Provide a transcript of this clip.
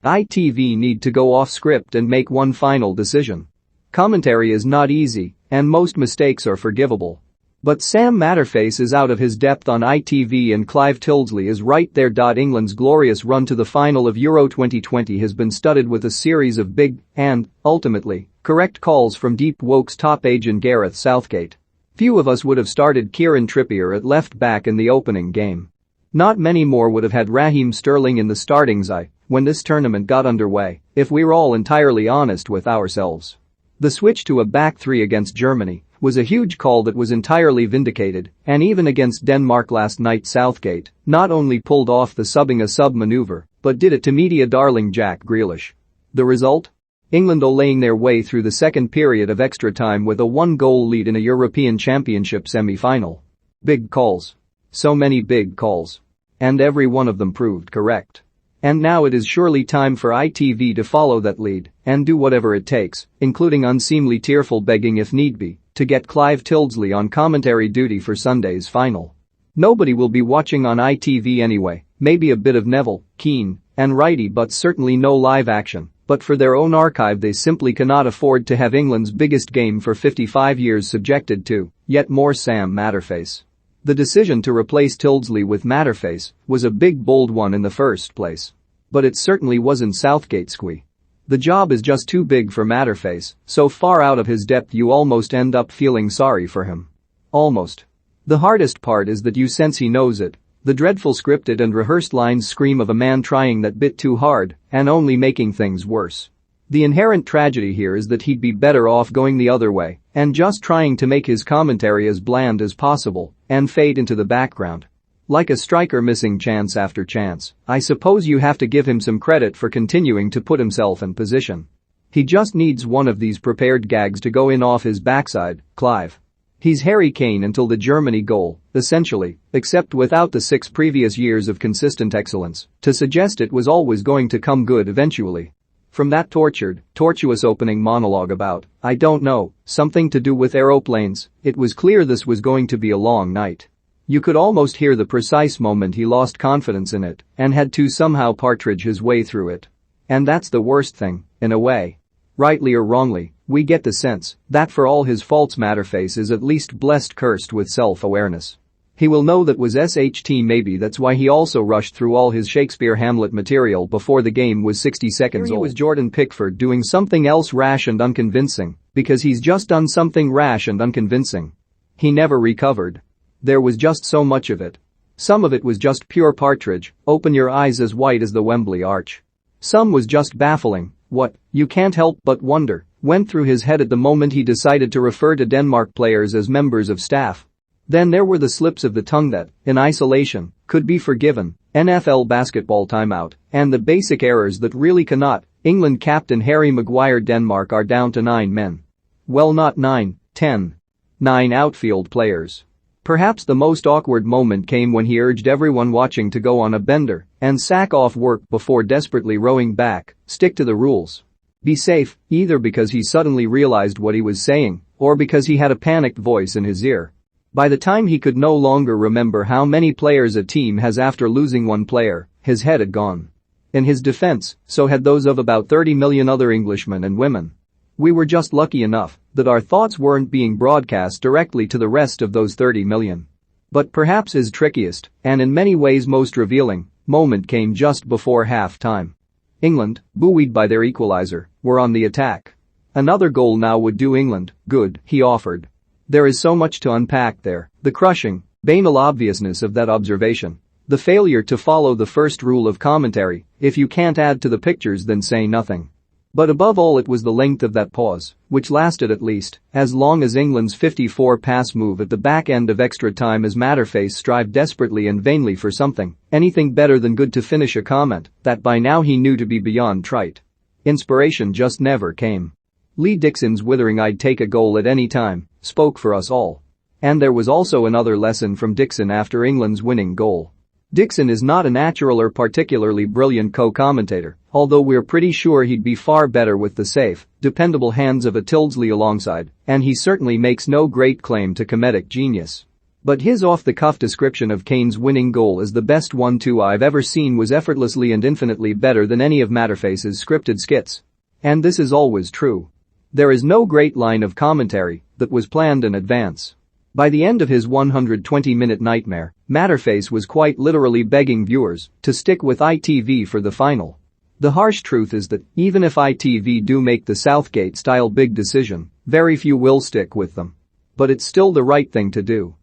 ITV need to go off script and make one final decision. Commentary is not easy, and most mistakes are forgivable. But Sam Matterface is out of his depth on ITV and Clive Tildesley is right there. England's glorious run to the final of Euro 2020 has been studded with a series of big and, ultimately, correct calls from Deep Woke's top agent Gareth Southgate. Few of us would have started Kieran Trippier at left back in the opening game. Not many more would have had Raheem Sterling in the starting side when this tournament got underway, if we're all entirely honest with ourselves. The switch to a back three against Germany was a huge call that was entirely vindicated, and even against Denmark last night Southgate not only pulled off the subbing a sub maneuver, but did it to media darling Jack Grealish. The result? England olaying their way through the second period of extra time with a one-goal lead in a European Championship semi-final. Big calls. So many big calls. And every one of them proved correct. And now it is surely time for ITV to follow that lead and do whatever it takes, including unseemly tearful begging if need be, to get Clive Tildesley on commentary duty for Sunday's final. Nobody will be watching on ITV anyway, maybe a bit of Neville, Keane, and Wrighty, but certainly no live action. But for their own archive they simply cannot afford to have England's biggest game for 55 years subjected to yet more Sam Matterface. The decision to replace Tildesley with Matterface was a big bold one in the first place. But it certainly wasn't Southgate's squee. The job is just too big for Matterface, so far out of his depth you almost end up feeling sorry for him. Almost. The hardest part is that you sense he knows it. The dreadful scripted and rehearsed lines scream of a man trying that bit too hard and only making things worse. The inherent tragedy here is that he'd be better off going the other way and just trying to make his commentary as bland as possible and fade into the background. Like a striker missing chance after chance, I suppose you have to give him some credit for continuing to put himself in position. He just needs one of these prepared gags to go in off his backside, Clive. He's Harry Kane until the Germany goal, essentially, except without the 6 previous years of consistent excellence to suggest it was always going to come good eventually. From that tortuous opening monologue about, I don't know, something to do with aeroplanes, it was clear this was going to be a long night. You could almost hear the precise moment he lost confidence in it and had to somehow partridge his way through it. And that's the worst thing, in a way. Rightly or wrongly, we get the sense that for all his faults Matterface is at least blessed cursed with self-awareness. He will know that was SHT, maybe that's why he also rushed through all his Shakespeare Hamlet material before the game was 60 seconds old. Here was Jordan Pickford doing something else rash and unconvincing because he's just done something rash and unconvincing. He never recovered. There was just so much of it. Some of it was just pure partridge, open your eyes as wide as the Wembley Arch. Some was just baffling. What, you can't help but wonder, went through his head at the moment he decided to refer to Denmark players as members of staff. Then there were the slips of the tongue that, in isolation, could be forgiven, NFL basketball timeout, and the basic errors that really cannot. England captain Harry Maguire. Denmark are down to 9 men. Well, not 9, 10. 9 outfield players. Perhaps the most awkward moment came when he urged everyone watching to go on a bender and sack off work before desperately rowing back, stick to the rules. Be safe, either because he suddenly realized what he was saying or because he had a panicked voice in his ear. By the time he could no longer remember how many players a team has after losing one player, his head had gone. In his defense, so had those of about 30 million other Englishmen and women. We were just lucky enough that our thoughts weren't being broadcast directly to the rest of those 30 million. But perhaps his trickiest, and in many ways most revealing, moment came just before half-time. England, buoyed by their equalizer, were on the attack. Another goal now would do England good, he offered. There is so much to unpack there, the crushing, banal obviousness of that observation. The failure to follow the first rule of commentary, if you can't add to the pictures then say nothing. But above all it was the length of that pause, which lasted at least as long as England's 54-pass move at the back end of extra time as Matterface strived desperately and vainly for something, anything better than good to finish a comment that by now he knew to be beyond trite. Inspiration just never came. Lee Dixon's withering "I'd take a goal at any time" spoke for us all. And there was also another lesson from Dixon after England's winning goal. Dixon is not a natural or particularly brilliant co-commentator, although we're pretty sure he'd be far better with the safe, dependable hands of a Tildesley alongside, and he certainly makes no great claim to comedic genius. But his off-the-cuff description of Kane's winning goal as the best 1-2 I've ever seen was effortlessly and infinitely better than any of Matterface's scripted skits. And this is always true. There is no great line of commentary that was planned in advance. By the end of his 120-minute nightmare, Matterface was quite literally begging viewers to stick with ITV for the final. The harsh truth is that even if ITV do make the Southgate-style big decision, very few will stick with them. But it's still the right thing to do.